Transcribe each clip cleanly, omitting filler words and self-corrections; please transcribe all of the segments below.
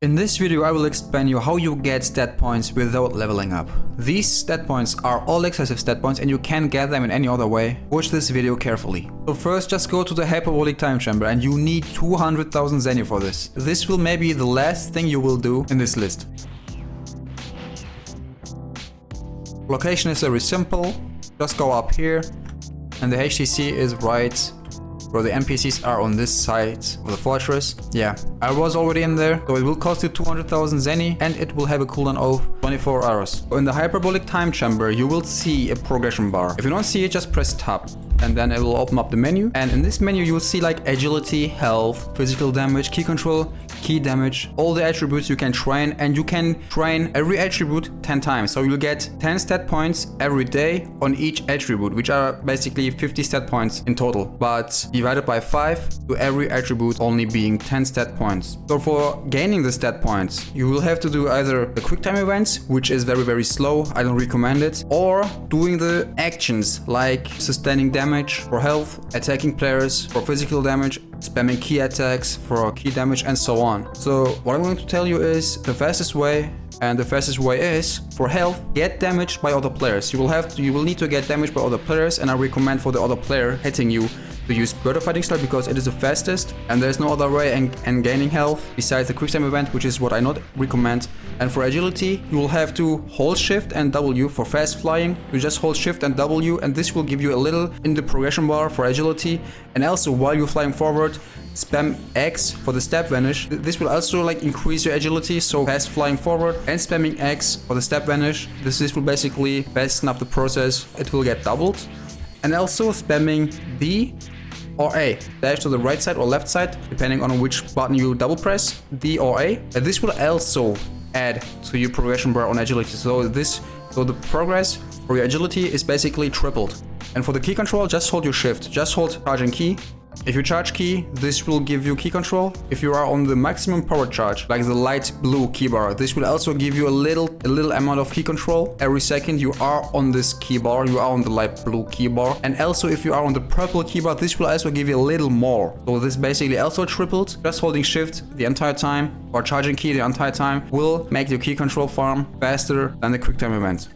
In this video I will explain you how you get stat points without leveling up. These stat points are all excessive stat points and you can't get them in any other way. Watch this video carefully. So first just go to the Hyperbolic time chamber and you need 200,000 zenny for this. This will maybe the last thing you will do in this list. Location is very simple. Just go up here and the HTC is right where the NPCs are on this side of the fortress. Yeah, I was already in there, so it will cost you 200,000 zenny and it will have a cooldown of 24 hours. So in the Hyperbolic time chamber, you will see a progression bar. If you don't see it, just press tab and then it will open up the menu. And in this menu, you will see like agility, health, physical damage, ki control, ki damage, all the attributes you can train, and you can train every attribute 10 times. So you'll get 10 stat points every day on each attribute, which are basically 50 stat points in total, but divided by 5 to every attribute only being 10 stat points. So for gaining the stat points, you will have to do either the quick time events, which is very slow, I don't recommend it, or doing the actions like sustaining damage for health, attacking players for physical damage, spamming key attacks for key damage, and so on. So what I'm going to tell you is the fastest way, and the fastest way is for health, get damaged by other players. You will need to get damaged by other players, and I recommend for the other player hitting you to use bird fighting style because it is the fastest and there's no other way and gaining health besides the quick time event, which is what I not recommend. And for agility, you will have to hold shift and W. For fast flying, you just hold shift and W, and this will give you a little in the progression bar for agility. And also while you're flying forward, spam X for the step vanish. This will also like increase your agility, so fast flying forward and spamming X for the step vanish. This will basically hasten up the process. It will get doubled. And also spamming D or A, dash to the right side or left side, depending on which button you double press, D or A. And this will also add to your progression bar on agility. So the progress for your agility is basically tripled. And for the key control, just hold your shift, just hold charge and key. If you charge key, this will give you key control. If you are on the maximum power charge, like the light blue key bar, this will also give you a little amount of key control. Every second you are on this key bar, you are on the light blue key bar. And also if you are on the purple key bar, this will also give you a little more. So this basically also tripled. Just holding shift the entire time or charging key the entire time will make your key control farm faster than the quick time event.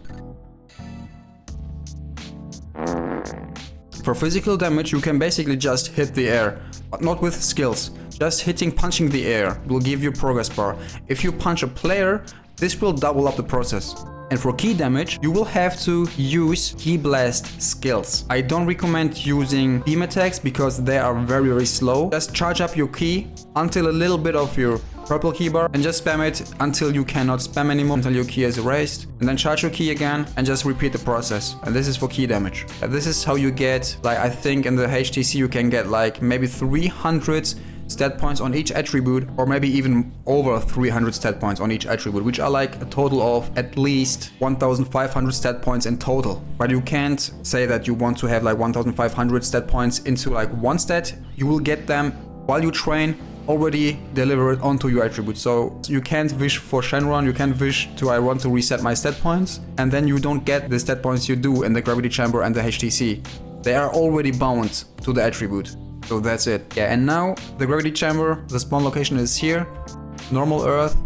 For physical damage, you can basically just hit the air, but not with skills. Just punching the air will give you progress bar. If you punch a player, this will double up the process. And for key damage, you will have to use key blast skills. I don't recommend using beam attacks because they are very slow. Just charge up your key until a little bit of your purple key bar and just spam it until you cannot spam anymore, until your key is erased, and then charge your key again and just repeat the process. And this is for key damage. And this is how you get, like, I think in the HTC you can get like maybe 300 stat points on each attribute, or maybe even over 300 stat points on each attribute, which are like a total of at least 1,500 stat points in total. But you can't say that you want to have like 1,500 stat points into like one stat. You will get them while you train, already delivered onto your attribute. So you can't wish for Shenron, you can't wish to I want to reset my stat points, and then you don't get the stat points you do in the gravity chamber and the HTC. They are already bound to the attribute. So that's it. Yeah, and now the gravity chamber, the spawn location is here, normal earth,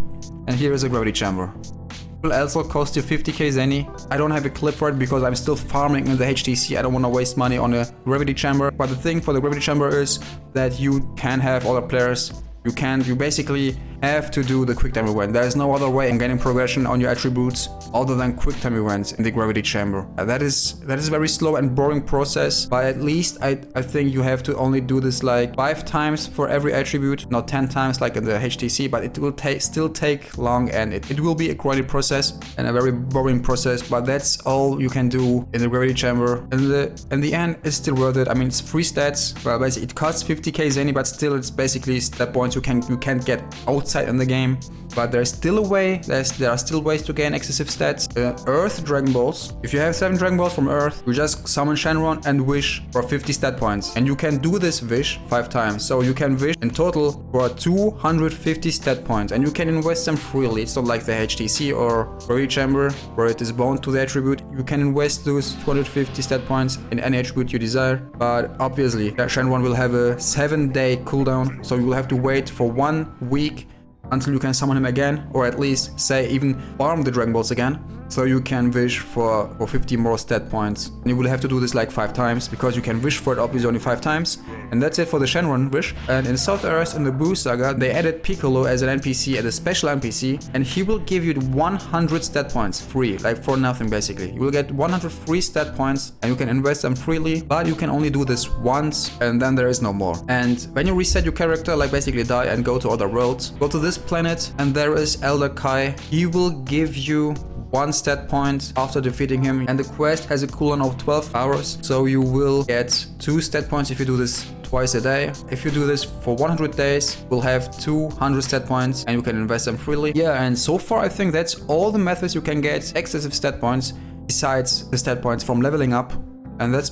and here is a gravity chamber. It will also cost you 50k zenny. I don't have a clip for it because I'm still farming in the HTC. I don't want to waste money on a gravity chamber. But the thing for the gravity chamber is that you can have other players. You basically have to do the quick time event. There is no other way in gaining progression on your attributes other than quick time events in the gravity chamber. That is a very slow and boring process, but at least I think you have to only do this like 5 times for every attribute, not 10 times like in the HTC, but it will still take long, and it will be a grindy process and a very boring process, but that's all you can do in the gravity chamber. In the end, it's still worth it. I mean, it's free stats, but basically it costs 50k zenny, but still it's basically stat points you can't get outside in the game. But there's still a way, there are still ways to gain excessive stats. Earth Dragon Balls. If you have 7 Dragon Balls from Earth, you just summon Shenron and wish for 50 stat points. And you can do this wish 5 times. So you can wish in total for 250 stat points. And you can invest them freely. It's not like the HTC or Gravity Chamber where it is bound to the attribute. You can invest those 250 stat points in any attribute you desire. But obviously, Shenron will have a 7-day cooldown. So you will have to wait for 1 week until you can summon him again, or at least say even farm the Dragon Balls again. So you can wish for 50 more stat points. And you will have to do this like 5 times, because you can wish for it obviously only 5 times. And that's it for the Shenron wish. And in South Earth, in the Buu Saga, they added Piccolo as an NPC, as a special NPC, and he will give you 100 stat points free, like for nothing basically. You will get 100 free stat points and you can invest them freely, but you can only do this once and then there is no more. And when you reset your character, like basically die and go to other worlds, go to this planet and there is Elder Kai. He will give you 1 stat point after defeating him, and the quest has a cooldown of 12 hours, so you will get 2 stat points if you do this twice a day. If you do this for 100 days, you'll have 200 stat points and you can invest them freely. Yeah, and so far I think that's all the methods you can get excessive stat points, besides the stat points from leveling up. And that's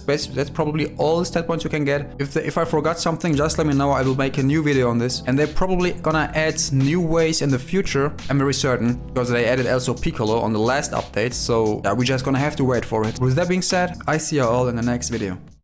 probably all the stat points you can get. If I forgot something, just let me know. I will make a new video on this. And they're probably gonna add new ways in the future, I'm very certain, because they added also Piccolo on the last update. So yeah, we're just gonna have to wait for it. With that being said, I see you all in the next video.